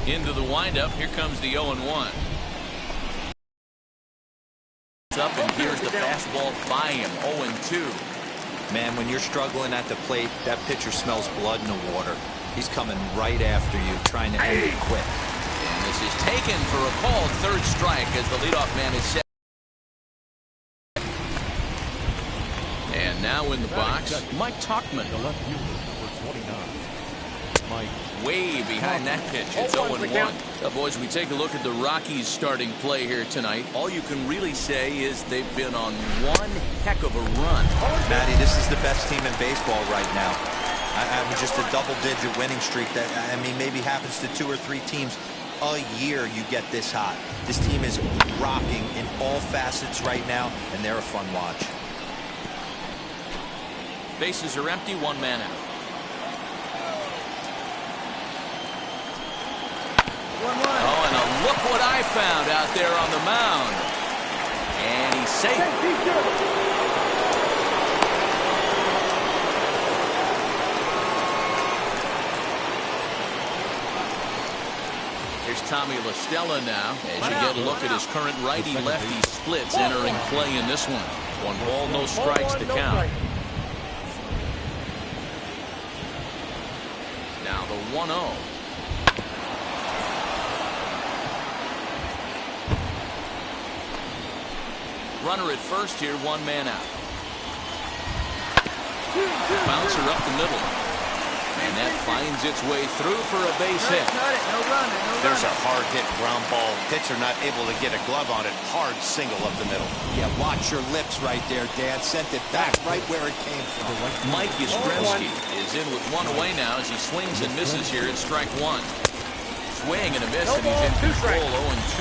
Into the windup. Here comes the 0-1. Up, and here's the fastball by him. 0-2. Man, when you're struggling at the plate, that pitcher smells blood in the water. He's coming right after you, trying to end it quick. And this is taken for a called third strike as the leadoff man is set. And now in the box, Mike Tauchman. The left fielder, number 29. Mike. Way behind that pitch. It's 0-1. Now, boys, we take a look at the Rockies' starting play here tonight. All you can really say is they've been on one heck of a run. Matty, this is the best team in baseball right now. I mean, just a double-digit winning streak that, I mean, maybe happens to 2 or 3 teams a year. You get this hot. This team is rocking in all facets right now, and they're a fun watch. Bases are empty, 1 man out. 1-1. Oh, and look what I found out there on the mound. And he's safe. Here's Tommy La Stella now. As you get a look at his current righty-lefty splits entering play in this one. 1 ball, no strikes to count. Now the 1-0. Runner at first here, 1 man out. Bouncer up the middle. And that finds its way through for a base hit. There's a hard hit ground ball. Pitcher not able to get a glove on it. Hard single up the middle. Yeah, watch your lips right there, Dan. Sent it back right where it came from. Mike Yastrzemski is in with 1 away now as he swings and misses here at strike 1. Swing and a miss, and he's in control.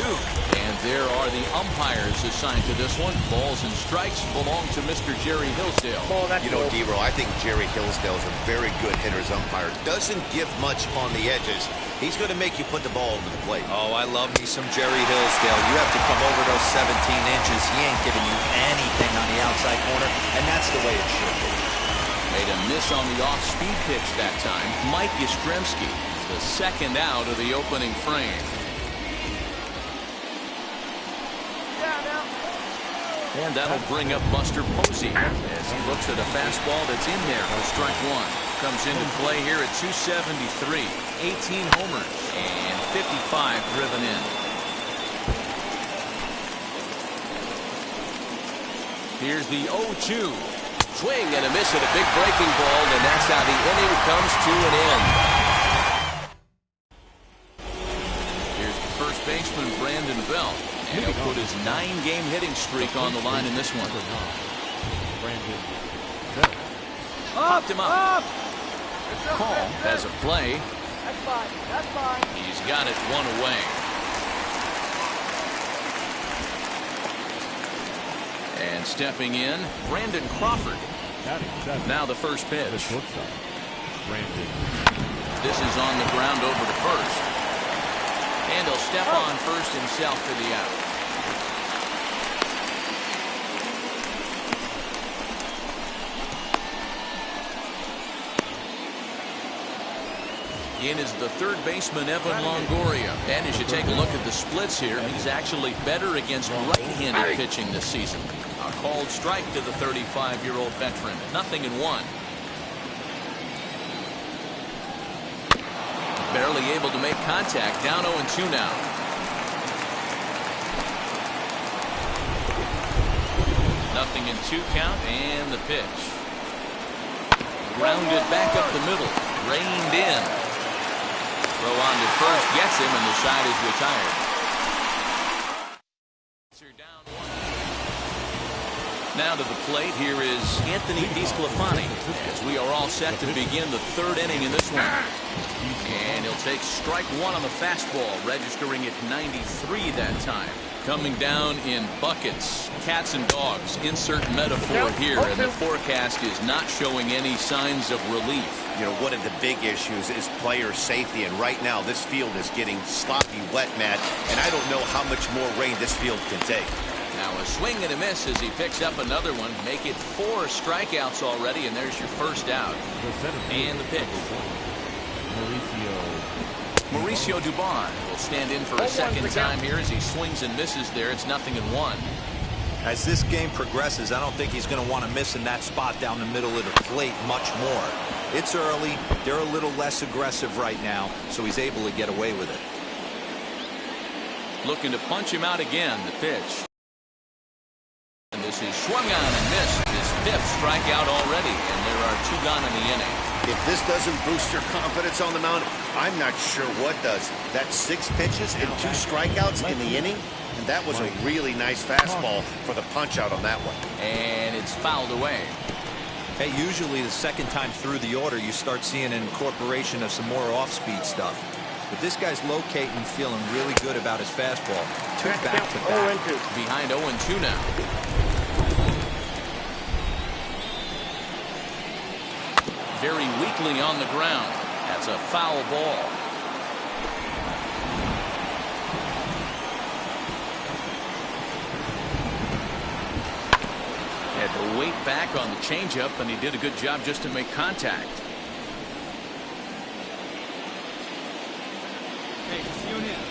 0-2. And there are the umpires assigned to this one. Balls and strikes belong to Mr. Jerry Hillsdale. You know, D-Roll, I think Jerry Hillsdale is a very good hitter's umpire. Doesn't give much on the edges. He's going to make you put the ball over the plate. Oh, I love me some Jerry Hillsdale. You have to come over those 17 inches. He ain't giving you anything on the outside corner, and that's the way it should be. Made a miss on the off-speed pitch that time. Mike Yastrzemski, the second out of the opening frame. And that'll bring up Buster Posey as he looks at a fastball that's in there for strike 1. Comes into play here at 273. 18 homers and 55 driven in. Here's the 0-2. Swing and a miss at a big breaking ball, and that's how the inning comes to an end. Here's the first baseman, Brandon Bell. And he'll put his 9-game hitting streak on the line in this one. Popped him up. Call has a play. That's fine. That's fine. He's got it 1 away. And stepping in, Brandon Crawford. Now the first pitch. This is on the ground over to first. And he'll step on first himself for the out. In is the third baseman, Evan Longoria. And as you take a look at the splits here, he's actually better against right-handed pitching this season. A called strike to the 35-year-old veteran. 0-1. Barely able to make contact. Down 0-2 now. Nothing in 2 count, and the pitch. Grounded back up the middle. Reined in. Throw on to first, gets him, and the side is retired. Now to the plate, here is Anthony DeSclafani as we are all set to begin the 3rd inning in this one. And he'll take strike 1 on the fastball, registering at 93 that time. Coming down in buckets, cats and dogs. Insert metaphor here, and the forecast is not showing any signs of relief. You know, one of the big issues is player safety, and right now this field is getting sloppy wet, Matt, and I don't know how much more rain this field can take. Now a swing and a miss as he picks up another one. Make it 4 strikeouts already, and there's your first out. And the pitch. Mauricio Dubon will stand in for a second time here as he swings and misses there. It's 0-1. As this game progresses, I don't think he's going to want to miss in that spot down the middle of the plate much more. It's early. They're a little less aggressive right now, so he's able to get away with it. Looking to punch him out again, the pitch. And this is swung on and missed. His 5th strikeout already, and there are 2 gone in the inning. If this doesn't boost your confidence on the mound, I'm not sure what does. That's 6 pitches and 2 strikeouts in the inning. And that was a really nice fastball for the punch out on that one. And it's fouled away. Hey, usually the second time through the order, you start seeing an incorporation of some more off-speed stuff. But this guy's locating, feeling really good about his fastball. 2 back-to-back. Behind 0-2 now. Very weakly on the ground. That's a foul ball. Had to wait back on the changeup, and he did a good job just to make contact.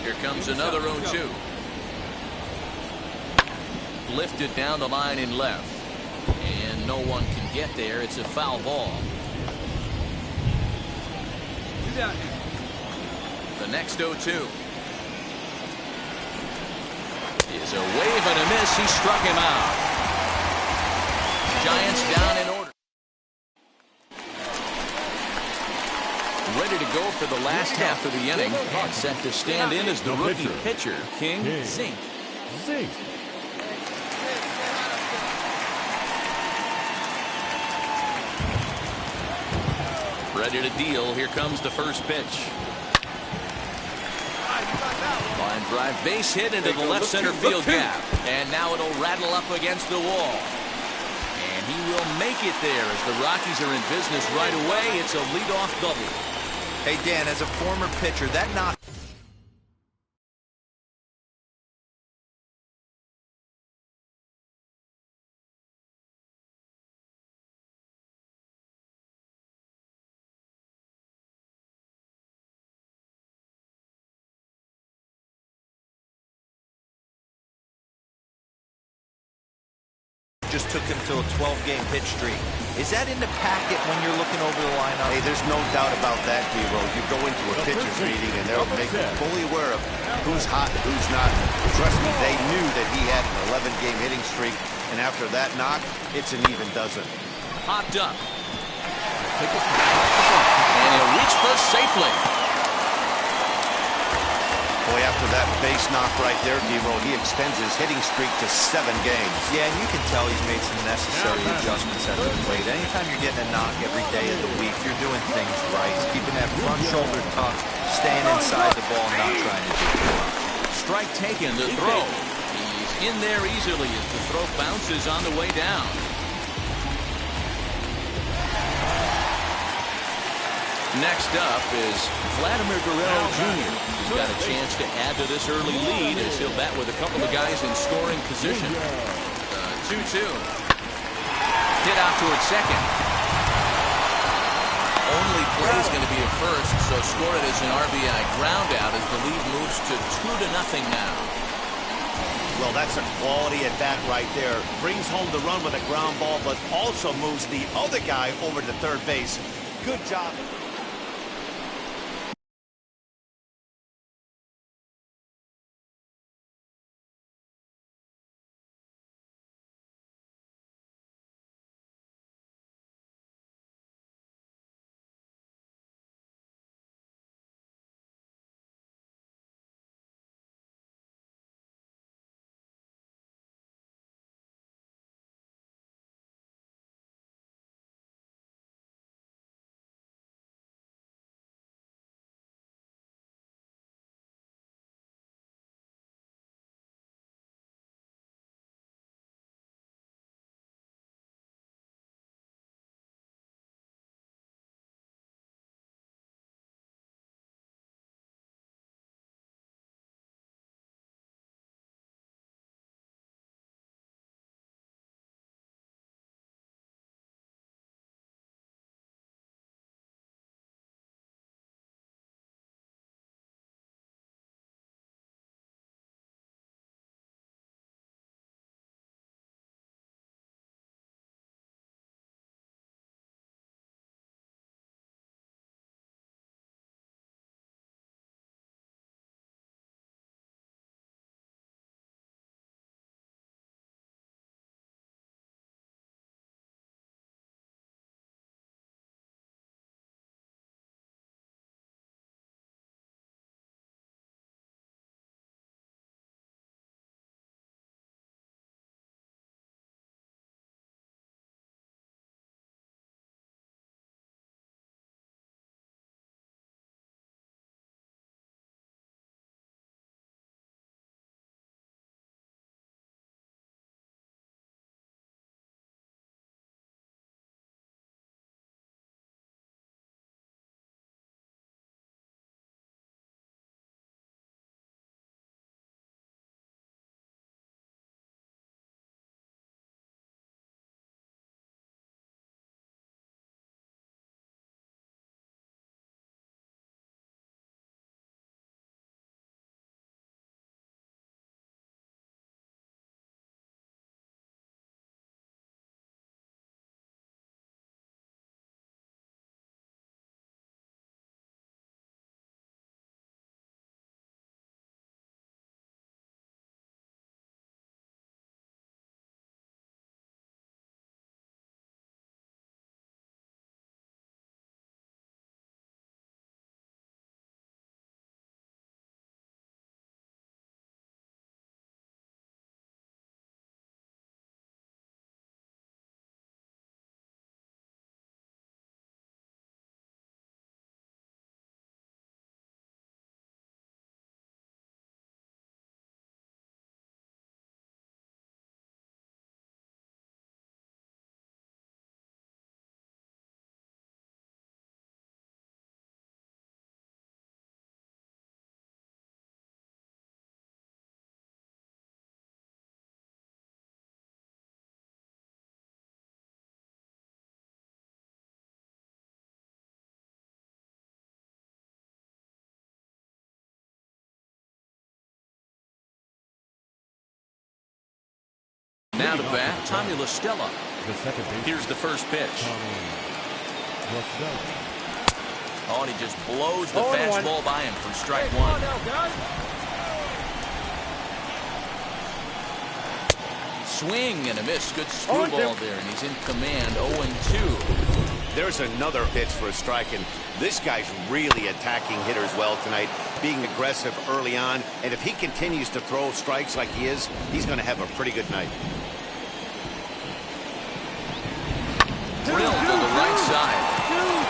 Here comes another 0-2. Lifted down the line in left. And no one can get there. It's a foul ball. The next 0-2 is a wave and a miss. He struck him out. Giants down in order. Ready to go for the last half of the inning. And set to stand in as the rookie pitcher, King Zink. Ready to deal. Here comes the first pitch. Line drive, base hit into the left center field gap. And now it'll rattle up against the wall. And he will make it there as the Rockies are in business right away. It's a leadoff double. Hey, Dan, as a former pitcher, that knock. Just took him to a 12-game pitch streak. Is that in the packet when you're looking over the lineup? Hey, there's no doubt about that, D-Roll. You go into a pitcher's meeting and they'll make you fully aware of who's hot and who's not. Trust me, they knew that he had an 11-game hitting streak, and after that knock, it's an even dozen. Popped up. And he'll reach first safely. Boy, after that base knock right there, D-Roll, he extends his hitting streak to 7 games. Yeah, and you can tell he's made some necessary adjustments at the plate. Anytime you're getting a knock every day of the week, you're doing things right. Keeping that front shoulder tucked, staying inside the ball, not trying to do too much. Strike taken, the throw. He's in there easily as the throw bounces on the way down. Next up is Vladimir Guerrero Jr. He's got a chance to add to this early lead as he'll bat with a couple of guys in scoring position. 2-2. Hit out towards second. Only play is going to be at first, so score it as an RBI ground out as the lead moves to 2-0 now. Well, that's a quality at bat right there. Brings home the run with a ground ball, but also moves the other guy over to third base. Good job. Now to bat, Tommy La Stella. The second baseman. Here's the first pitch. Tommy La Stella. Oh, and he just blows the 0-1. fastball by him for strike Hey, one. now, guys. Swing and a miss. Good screwball there, and he's in command. 0-2. There's another pitch for a strike, and this guy's really attacking hitters well tonight, being aggressive early on, and if he continues to throw strikes like he is, he's going to have a pretty good night. Drilled to the right side.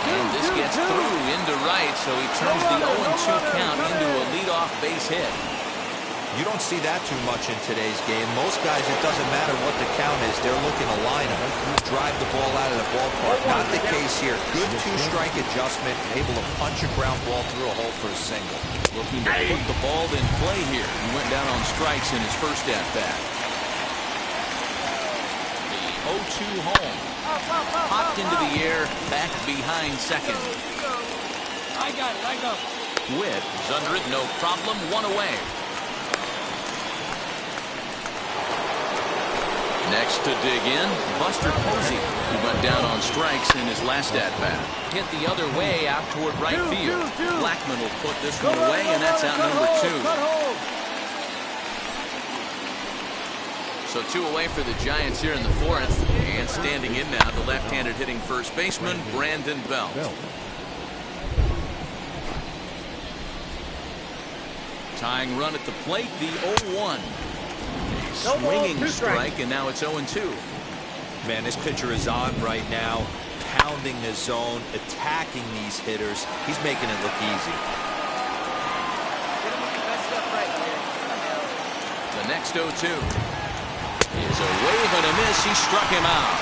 And this gets through into right, so he turns the 0-2 count into a leadoff base hit. You don't see that too much in today's game. Most guys, it doesn't matter what the count is. They're looking to line them, drive the ball out of the ballpark. Not the case here. Good two-strike adjustment, able to punch a ground ball through a hole for a single. Looking to put the ball in play here. He went down on strikes in his first at-bat. The 0-2 home. Popped into the air, back behind second. I got it. Witt is under it, no problem, one away. Next to dig in, Buster Posey, who went down on strikes in his last at-bat. Hit the other way out toward right field. Blackman will put this one away, and that's out number 2. So 2 away for the Giants here in the 4th. And standing in now, the left-handed hitting first baseman, Brandon Belt. Tying run at the plate, the 0-1. Swinging strike, and now it's 0-2. Man, this pitcher is on right now, pounding the zone, attacking these hitters. He's making it look easy. The next 0-2 is a wave and a miss. He struck him out.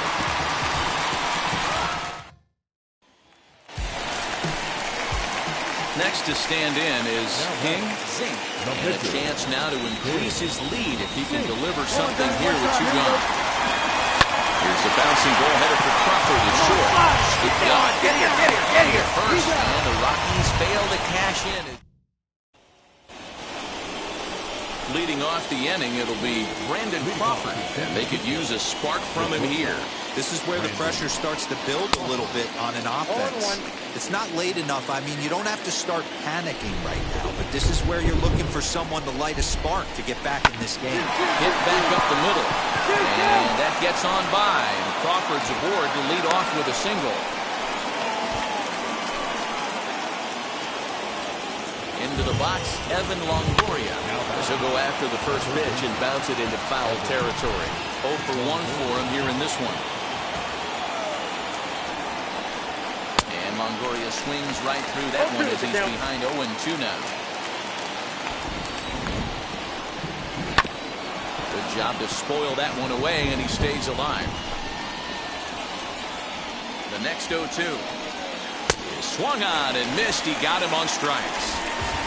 Next to stand in is Hing Zink. And a chance now to increase his lead if he can deliver something here with 2 gone. Here's a bouncing ball headed for Crawford. It's short. Get here. First, and the Rockies fail to cash in. Leading off the inning, it'll be Brandon Crawford, and they could use a spark from him here. This is where the pressure starts to build a little bit on an offense. It's not late enough. I mean, you don't have to start panicking right now, but this is where you're looking for someone to light a spark to get back in this game. Hit back up the middle, and that gets on by, and Crawford's aboard to lead off with a single. Into the box, Evan Longoria. He'll go after the first pitch and bounce it into foul territory. 0 for 1 for him here in this one. And Longoria swings right through that one as he's behind 0-2 now. Good job to spoil that one away, and he stays alive. The next 0-2 is swung on and missed. He got him on strikes.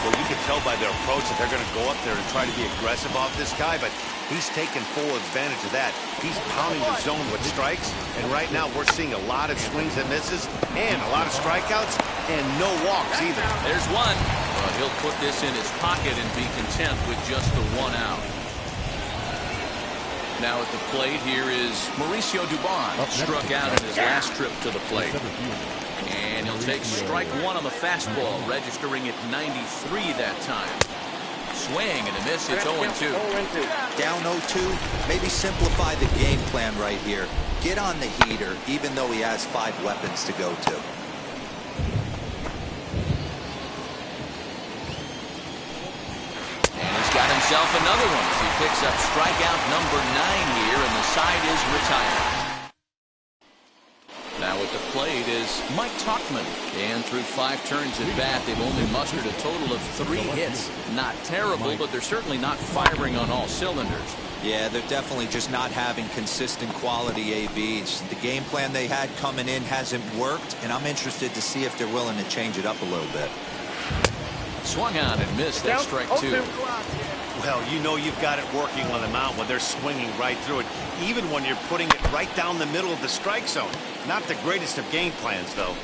Well, you can tell by their approach that they're going to go up there and try to be aggressive off this guy, but he's taking full advantage of that. He's pounding the zone with strikes, and right now we're seeing a lot of swings and misses and a lot of strikeouts and no walks either. There's one, but he'll put this in his pocket and be content with just the 1 out. Now at the plate, here is Mauricio Dubon, struck out in his last trip to the plate. And he'll take strike 1 on the fastball, registering at 93 that time. Swing and a miss. It's 0-2. Down 0-2, maybe simplify the game plan right here. Get on the heater, even though he has 5 weapons to go to. And he's got himself another one as he picks up strikeout number 9 here, and the side is retired. Now at the plate is Mike Tauchman. And through 5 turns at bat, they've only mustered a total of 3 hits. Not terrible, but they're certainly not firing on all cylinders. Yeah, they're definitely just not having consistent quality ABs. The game plan they had coming in hasn't worked, and I'm interested to see if they're willing to change it up a little bit. Swung on and missed. That's strike 2. Well, you know you've got it working on the mound when they're swinging right through it, even when you're putting it right down the middle of the strike zone. Not the greatest of game plans, though.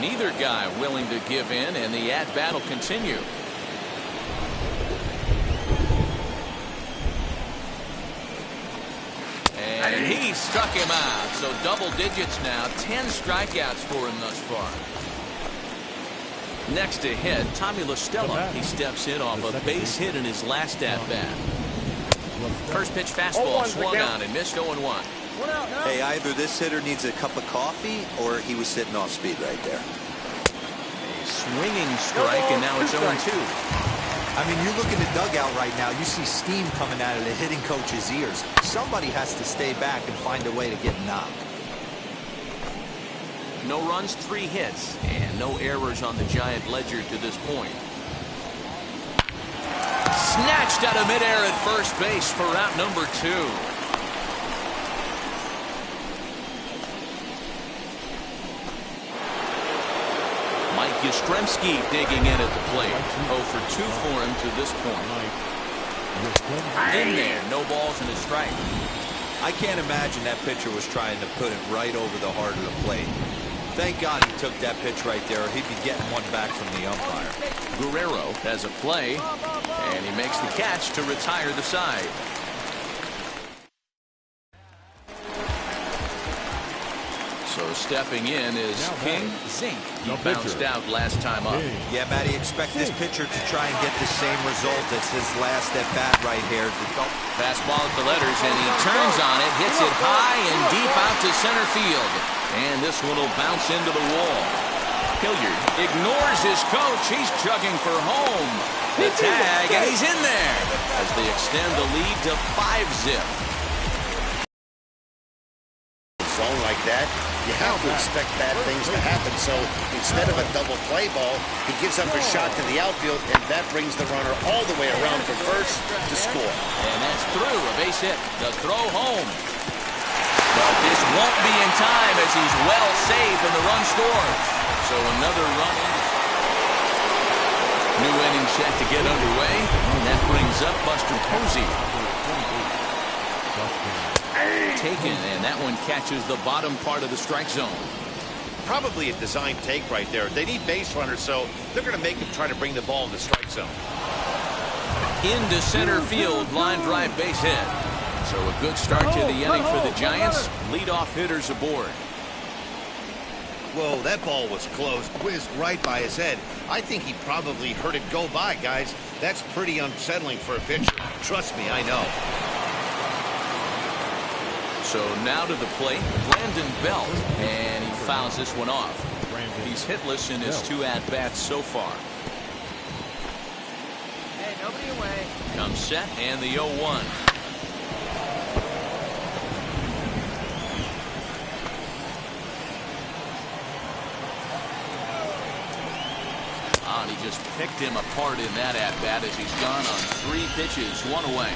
Neither guy willing to give in, and the at-bat will continue. Struck him out. So double digits now. 10 strikeouts for him thus far. Next to hit, Tommy LaStella. He steps in off a base hit in his last at-bat. First pitch fastball swung on and missed 0-1. Hey, either this hitter needs a cup of coffee or he was sitting off speed right there. A swinging strike, and now it's 0-2. I mean, you look in the dugout right now, you see steam coming out of the hitting coach's ears. Somebody has to stay back and find a way to get knocked. No runs, 3 hits, and no errors on the Giant ledger to this point. Snatched out of midair at first base for out number 2. Yastrzemski digging in at the plate. 0 for 2 for him to this point. In there, no balls and a strike. I can't imagine that pitcher was trying to put it right over the heart of the plate. Thank God he took that pitch right there, or he'd be getting one back from the umpire. Guerrero has a play, and he makes the catch to retire the side. So stepping in is King Zink. He bounced out last time up. Yeah, Matty, expect this pitcher to try and get the same result as his last at-bat right here. Fastball at the letters, and he turns on it, hits it high and deep out to center field. And this one will bounce into the wall. Hilliard ignores his coach. He's chugging for home. The tag, and he's in there as they extend the lead to 5-zip. Zone like that, you have to expect bad things to happen. So instead of a double play ball, he gives up a shot to the outfield, and that brings the runner all the way around from first to score. And that's through. A base hit. The throw home. But this won't be in time as he's well safe and the run scores. So another run in. New inning set to get underway. And that brings up Buster Posey. Taken, and that one catches the bottom part of the strike zone. Probably a design take right there. They need base runners, so they're going to make him try to bring the ball in the strike zone. Into center field, line drive base hit. So a good start to the inning for the Giants. Leadoff hitters aboard. Whoa, that ball was close. Whizzed right by his head. I think he probably heard it go by, guys. That's pretty unsettling for a pitcher. Trust me, I know. So now to the plate, Brandon Belt, and he fouls this one off. He's hitless in his 2 at-bats so far. Hey, nobody away. Comes set, and the 0-1. He just picked him apart in that at-bat as he's gone on 3 pitches, 1 away.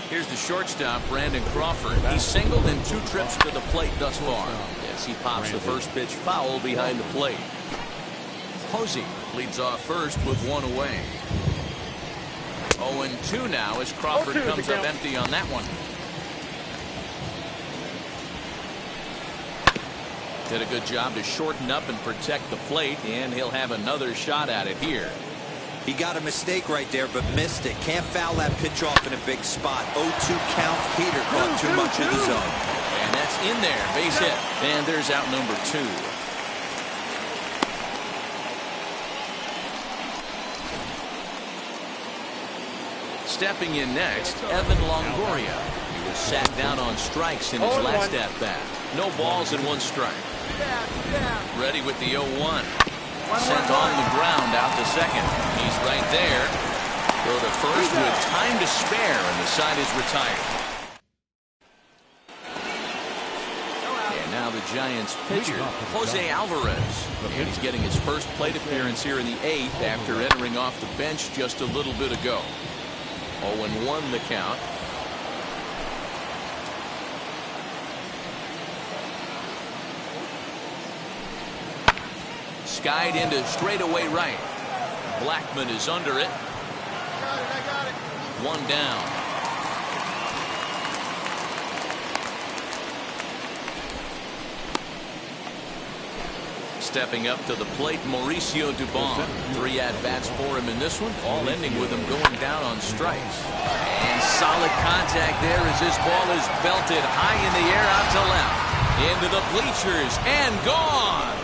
Here's the shortstop, Brandon Crawford. He's singled in 2 trips to the plate thus far as he pops the first pitch foul behind the plate. Posey leads off first with 1 away. 0-2 now as Crawford comes up empty on that one. Did a good job to shorten up and protect the plate, and he'll have another shot at it here. He got a mistake right there, but missed it. Can't foul that pitch off in a big spot. 0-2 count. Peter caught too much of the zone. And that's in there. Base hit. And there's out number 2. Stepping in next, Evan Longoria. He was sat down on strikes in his last at-bat. No balls and 1 strike. Ready with the 0-1. Sent on the ground out to second. He's right there. Throw to first with time to spare, and the side is retired. And now the Giants pitcher, Jose Alvarez. And he's getting his first plate appearance here in the 8th after entering off the bench just a little bit ago. 0-1 the count. Skied into straightaway right. Blackman is under it. I got it. 1 down. Stepping up to the plate, Mauricio Dubon. 3 at-bats for him in this one, all ending with him going down on strikes. And solid contact there as this ball is belted high in the air out to left. Into the bleachers and gone.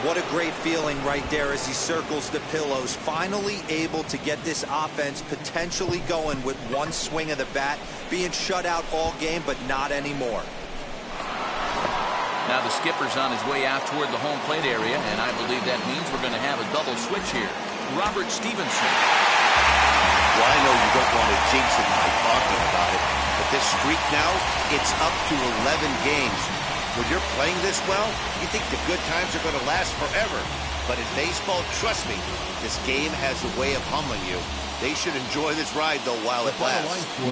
What a great feeling right there as he circles the pillows. Finally able to get this offense potentially going with one swing of the bat. Being shut out all game, but not anymore. Now the skipper's on his way out toward the home plate area, and I believe that means we're going to have a double switch here. Robert Stevenson. Well, I know you don't want to jinx it by talking about it, but this streak now, it's up to 11 games. When you're playing this well, you think the good times are going to last forever. But in baseball, trust me, this game has a way of humbling you. They should enjoy this ride, though, while it lasts.